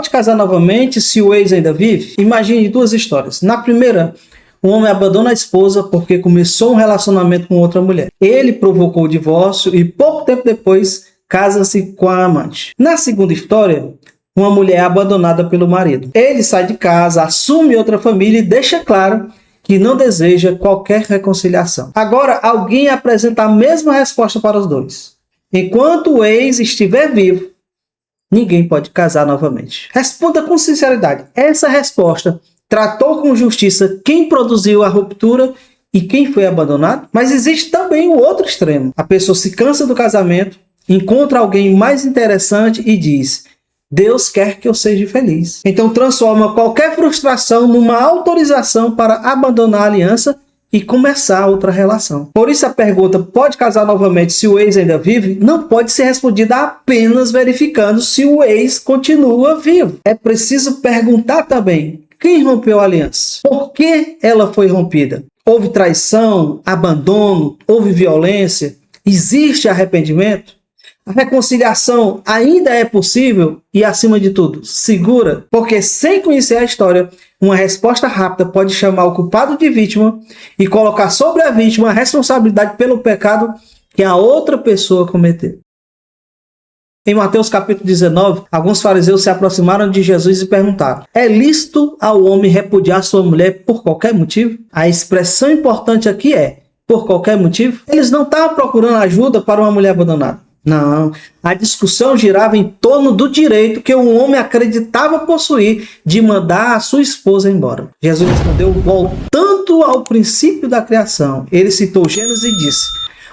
pode casar novamente se o ex ainda vive? Imagine duas histórias. Na primeira, o homem abandona a esposa porque começou um relacionamento com outra mulher. Ele provocou o divórcio e pouco tempo depois casa-se com a amante. Na segunda história, uma mulher é abandonada pelo marido. Ele sai de casa, assume outra família e deixa claro que não deseja qualquer reconciliação. Agora, alguém apresenta a mesma resposta para os dois. Enquanto o ex estiver vivo, ninguém pode casar novamente. Responda com sinceridade. Essa resposta tratou com justiça quem produziu a ruptura e quem foi abandonado? Mas existe também o outro extremo. A pessoa se cansa do casamento, encontra alguém mais interessante e diz: Deus quer que eu seja feliz. Então transforma qualquer frustração numa autorização para abandonar a aliança e começar outra relação. Por isso a pergunta, pode casar novamente se o ex ainda vive? Não pode ser respondida apenas verificando se o ex continua vivo. É preciso perguntar também, quem rompeu a aliança? Por que ela foi rompida? Houve traição, abandono, houve violência? Existe arrependimento? A reconciliação ainda é possível e, acima de tudo, segura? Porque sem conhecer a história, uma resposta rápida pode chamar o culpado de vítima e colocar sobre a vítima a responsabilidade pelo pecado que a outra pessoa cometeu. Em Mateus capítulo 19, alguns fariseus se aproximaram de Jesus e perguntaram: é lícito ao homem repudiar sua mulher por qualquer motivo? A expressão importante aqui é, por qualquer motivo? Eles não estavam procurando ajuda para uma mulher abandonada. Não, a discussão girava em torno do direito que o homem acreditava possuir de mandar a sua esposa embora. Jesus respondeu voltando ao princípio da criação. Ele citou Gênesis e disse: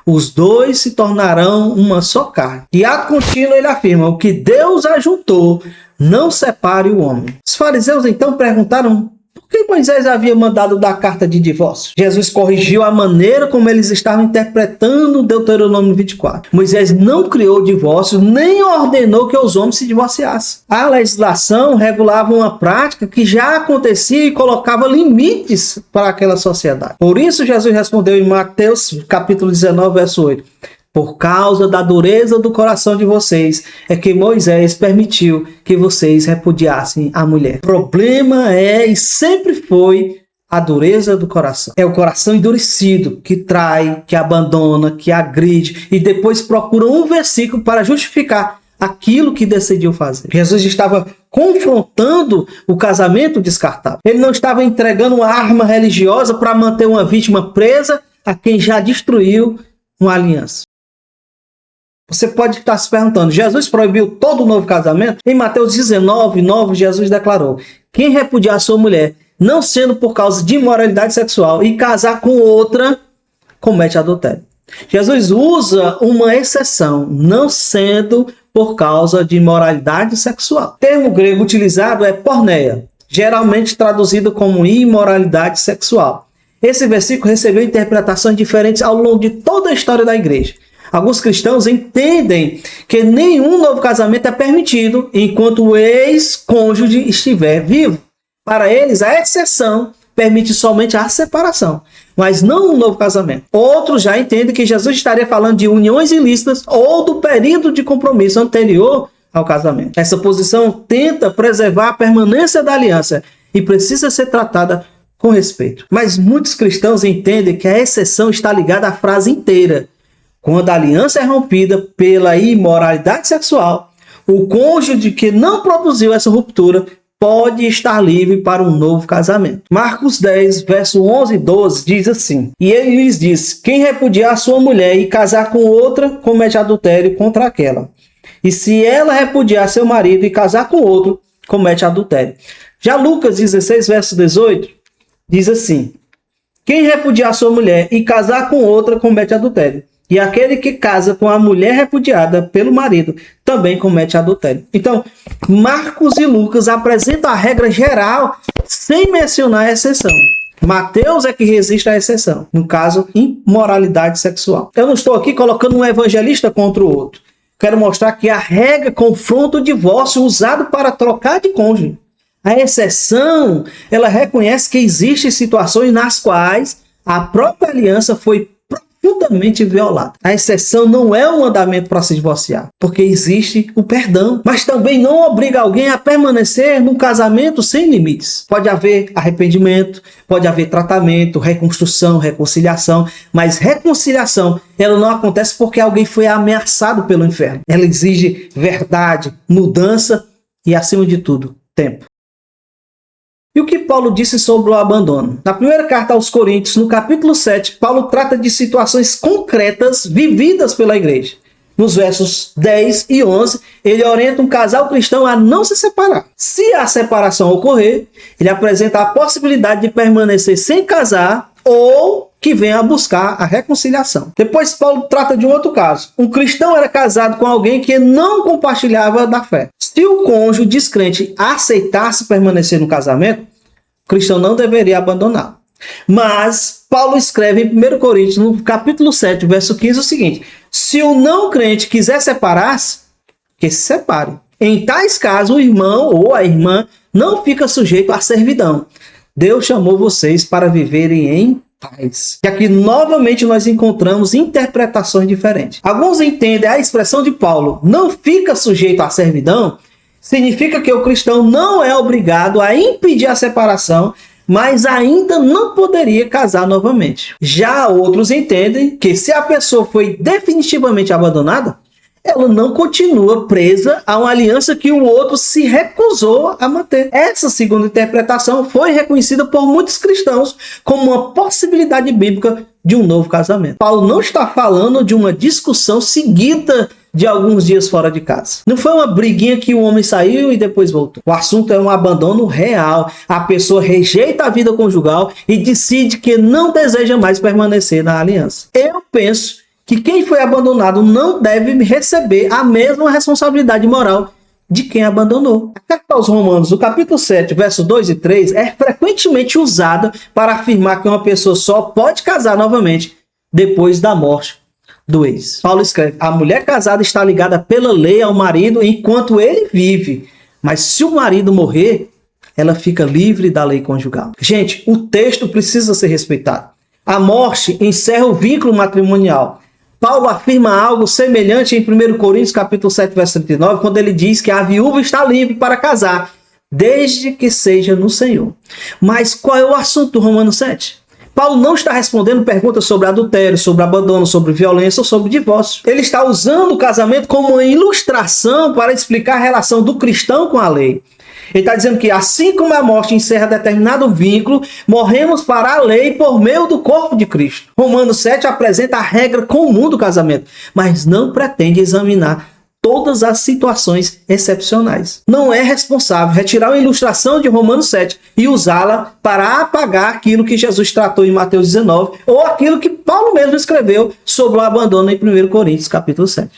os dois se tornarão uma só carne. E ato contínuo ele afirma: o que Deus ajuntou, não separe o homem. Os fariseus então perguntaram: por que Moisés havia mandado dar carta de divórcio? Jesus corrigiu a maneira como eles estavam interpretando Deuteronômio 24. Moisés não criou o divórcio, nem ordenou que os homens se divorciassem. A legislação regulava uma prática que já acontecia e colocava limites para aquela sociedade. Por isso Jesus respondeu em Mateus capítulo 19, verso 8. Por causa da dureza do coração de vocês, é que Moisés permitiu que vocês repudiassem a mulher. O problema é e sempre foi a dureza do coração. É o coração endurecido que trai, que abandona, que agride e depois procura um versículo para justificar aquilo que decidiu fazer. Jesus estava confrontando o casamento descartável. Ele não estava entregando uma arma religiosa para manter uma vítima presa a quem já destruiu uma aliança. Você pode estar se perguntando, Jesus proibiu todo o novo casamento? Em Mateus 19, 9, Jesus declarou: quem repudiar sua mulher, não sendo por causa de imoralidade sexual, e casar com outra, comete adultério. Jesus usa uma exceção, não sendo por causa de imoralidade sexual. O termo grego utilizado é porneia, geralmente traduzido como imoralidade sexual. Esse versículo recebeu interpretações diferentes ao longo de toda a história da igreja. Alguns cristãos entendem que nenhum novo casamento é permitido enquanto o ex-cônjuge estiver vivo. Para eles, a exceção permite somente a separação, mas não um novo casamento. Outros já entendem que Jesus estaria falando de uniões ilícitas ou do período de compromisso anterior ao casamento. Essa posição tenta preservar a permanência da aliança e precisa ser tratada com respeito. Mas muitos cristãos entendem que a exceção está ligada à frase inteira. Quando a aliança é rompida pela imoralidade sexual, o cônjuge que não produziu essa ruptura pode estar livre para um novo casamento. Marcos 10, verso 11 e 12 diz assim: e ele lhes disse: quem repudiar sua mulher e casar com outra, comete adultério contra aquela. E se ela repudiar seu marido e casar com outro, comete adultério. Já Lucas 16, verso 18 diz assim: quem repudiar sua mulher e casar com outra, comete adultério. E aquele que casa com a mulher repudiada pelo marido também comete adultério. Então, Marcos e Lucas apresentam a regra geral sem mencionar a exceção. Mateus é que resiste à exceção, no caso, imoralidade sexual. Eu não estou aqui colocando um evangelista contra o outro. Quero mostrar que a regra confronta o divórcio usado para trocar de cônjuge. A exceção, ela reconhece que existem situações nas quais a própria aliança foi profundamente violada. A exceção não é um mandamento para se divorciar, porque existe o perdão, mas também não obriga alguém a permanecer num casamento sem limites. Pode haver arrependimento, pode haver tratamento, reconstrução, reconciliação, mas reconciliação ela não acontece porque alguém foi ameaçado pelo inferno. Ela exige verdade, mudança e, acima de tudo, tempo. E o que Paulo disse sobre o abandono? Na primeira carta aos Coríntios, no capítulo 7, Paulo trata de situações concretas vividas pela igreja. Nos versos 10 e 11, ele orienta um casal cristão a não se separar. Se a separação ocorrer, ele apresenta a possibilidade de permanecer sem casar ou que venha a buscar a reconciliação. Depois Paulo trata de um outro caso. Um cristão era casado com alguém que não compartilhava da fé. Se o cônjuge descrente aceitasse permanecer no casamento, o cristão não deveria abandoná-lo. Mas Paulo escreve em 1 Coríntios, no capítulo 7, verso 15, o seguinte: se o não crente quiser separar-se, que se separe. Em tais casos, o irmão ou a irmã não fica sujeito à servidão. Deus chamou vocês para viverem em paz. E aqui novamente nós encontramos interpretações diferentes. Alguns entendem a expressão de Paulo, não fica sujeito à servidão, significa que o cristão não é obrigado a impedir a separação, mas ainda não poderia casar novamente. Já outros entendem que se a pessoa foi definitivamente abandonada, ela não continua presa a uma aliança que o outro se recusou a manter. Essa segunda interpretação foi reconhecida por muitos cristãos como uma possibilidade bíblica de um novo casamento. Paulo não está falando de uma discussão seguida de alguns dias fora de casa. Não foi uma briguinha que o homem saiu e depois voltou. O assunto é um abandono real. A pessoa rejeita a vida conjugal e decide que não deseja mais permanecer na aliança. Eu penso que quem foi abandonado não deve receber a mesma responsabilidade moral de quem abandonou. A carta aos Romanos, o capítulo 7, verso 2 e 3, é frequentemente usada para afirmar que uma pessoa só pode casar novamente depois da morte do ex. Paulo escreve: a mulher casada está ligada pela lei ao marido enquanto ele vive, mas se o marido morrer, ela fica livre da lei conjugal. Gente, o texto precisa ser respeitado. A morte encerra o vínculo matrimonial. Paulo afirma algo semelhante em 1 Coríntios capítulo 7, verso 39, quando ele diz que a viúva está livre para casar, desde que seja no Senhor. Mas qual é o assunto do Romanos 7? Paulo não está respondendo perguntas sobre adultério, sobre abandono, sobre violência ou sobre divórcio. Ele está usando o casamento como uma ilustração para explicar a relação do cristão com a lei. Ele está dizendo que assim como a morte encerra determinado vínculo, morremos para a lei por meio do corpo de Cristo. Romanos 7 apresenta a regra comum do casamento, mas não pretende examinar todas as situações excepcionais. Não é responsável retirar uma ilustração de Romanos 7 e usá-la para apagar aquilo que Jesus tratou em Mateus 19 ou aquilo que Paulo mesmo escreveu sobre o abandono em 1 Coríntios capítulo 7.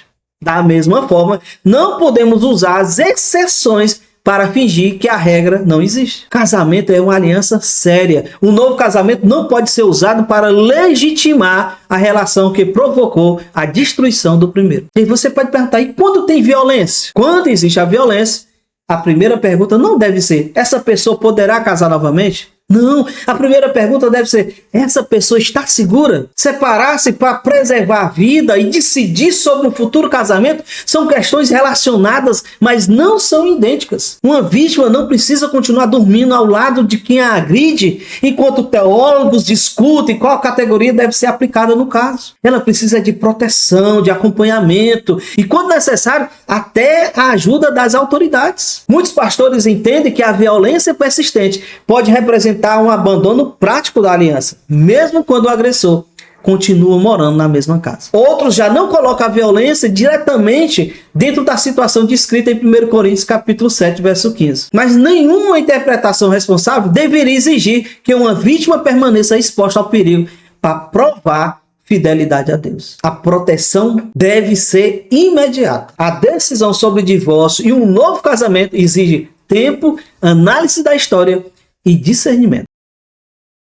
Da mesma forma, não podemos usar as exceções para fingir que a regra não existe. Casamento é uma aliança séria. O novo casamento não pode ser usado para legitimar a relação que provocou a destruição do primeiro. E você pode perguntar, e quando tem violência? Quando existe a violência, a primeira pergunta não deve ser: essa pessoa poderá casar novamente? Não, a primeira pergunta deve ser: essa pessoa está segura? Separar-se para preservar a vida e decidir sobre o futuro casamento são questões relacionadas, mas não são idênticas. Uma vítima não precisa continuar dormindo ao lado de quem a agride, enquanto teólogos discutem qual categoria deve ser aplicada no caso. Ela precisa de proteção, de acompanhamento e, quando necessário, até a ajuda das autoridades. Muitos pastores entendem que a violência persistente pode representar um abandono prático da aliança, mesmo quando o agressor continua morando na mesma casa. Outros já não colocam a violência diretamente dentro da situação descrita em 1 Coríntios capítulo 7, verso 15. Mas nenhuma interpretação responsável deveria exigir que uma vítima permaneça exposta ao perigo para provar fidelidade a Deus. A proteção deve ser imediata. A decisão sobre divórcio e um novo casamento exige tempo, análise da história e discernimento.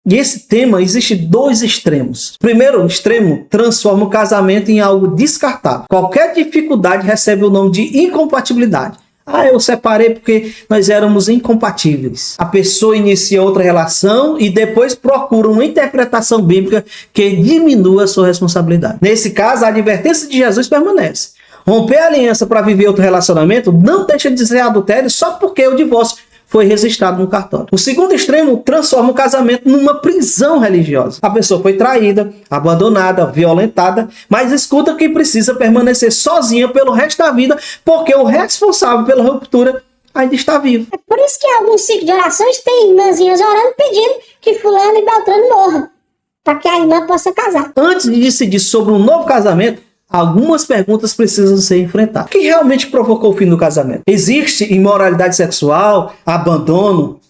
E esse tema existe dois extremos. O primeiro extremo transforma o casamento em algo descartável. Qualquer dificuldade recebe o nome de incompatibilidade. Ah, eu separei porque nós éramos incompatíveis. A pessoa inicia outra relação e depois procura uma interpretação bíblica que diminua a sua responsabilidade. Nesse caso, a advertência de Jesus permanece. Romper a aliança para viver outro relacionamento não deixa de ser adultério só porque o divórcio foi registrado no cartório. O segundo extremo transforma o casamento numa prisão religiosa. A pessoa foi traída, abandonada, violentada, mas escuta que precisa permanecer sozinha pelo resto da vida porque o responsável pela ruptura ainda está vivo. É por isso que em alguns ciclos de orações tem irmãzinhas orando pedindo que fulano e beltrano morram, para que a irmã possa casar. Antes de decidir sobre um novo casamento, algumas perguntas precisam ser enfrentadas. O que realmente provocou o fim do casamento? Existe imoralidade sexual, abandono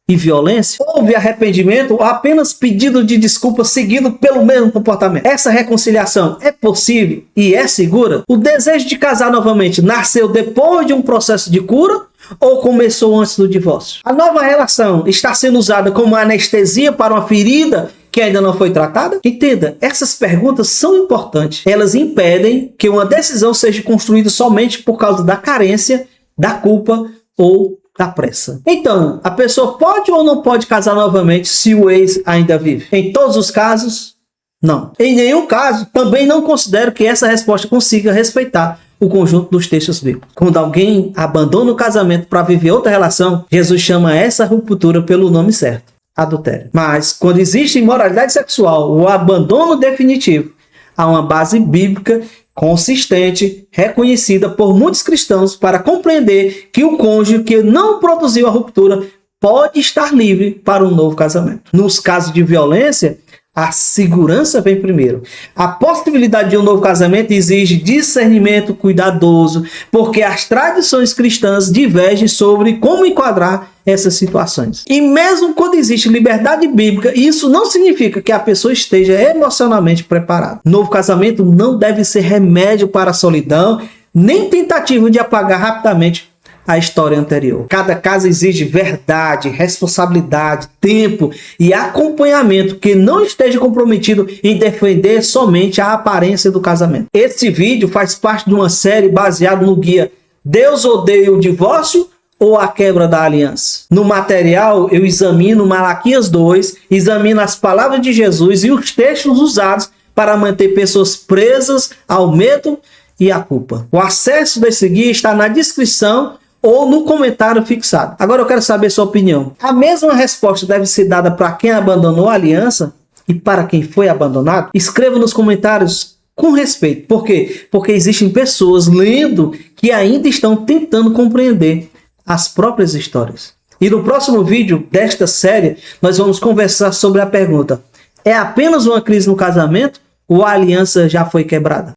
e violência? Houve arrependimento ou apenas pedido de desculpa seguido pelo mesmo comportamento? Essa reconciliação é possível e é segura? O desejo de casar novamente nasceu depois de um processo de cura ou começou antes do divórcio? A nova relação está sendo usada como anestesia para uma ferida que ainda não foi tratada? Entenda, essas perguntas são importantes. Elas impedem que uma decisão seja construída somente por causa da carência, da culpa ou da pressa. Então, a pessoa pode ou não pode casar novamente se o ex ainda vive? Em todos os casos, não. Em nenhum caso, também não considero que essa resposta consiga respeitar o conjunto dos textos bíblicos. Quando alguém abandona o casamento para viver outra relação, Jesus chama essa ruptura pelo nome certo: adultério. Mas quando existe imoralidade sexual ou abandono definitivo, há uma base bíblica consistente, reconhecida por muitos cristãos para compreender que o cônjuge que não produziu a ruptura pode estar livre para um novo casamento. Nos casos de violência, a segurança vem primeiro. A possibilidade de um novo casamento exige discernimento cuidadoso, porque as tradições cristãs divergem sobre como enquadrar essas situações. E mesmo quando existe liberdade bíblica, isso não significa que a pessoa esteja emocionalmente preparada. Novo casamento não deve ser remédio para a solidão, nem tentativa de apagar rapidamente a história anterior. Cada caso exige verdade, responsabilidade, tempo e acompanhamento que não esteja comprometido em defender somente a aparência do casamento. Esse vídeo faz parte de uma série baseada no guia Deus Odeia o Divórcio ou a Quebra da Aliança. No material, eu examino Malaquias 2, examino as palavras de Jesus e os textos usados para manter pessoas presas ao medo e à culpa. O acesso desse guia está na descrição ou no comentário fixado. Agora eu quero saber sua opinião. A mesma resposta deve ser dada para quem abandonou a aliança e para quem foi abandonado? Escreva nos comentários com respeito. Por quê? Porque existem pessoas lendo que ainda estão tentando compreender as próprias histórias. E no próximo vídeo desta série, nós vamos conversar sobre a pergunta: é apenas uma crise no casamento ou a aliança já foi quebrada?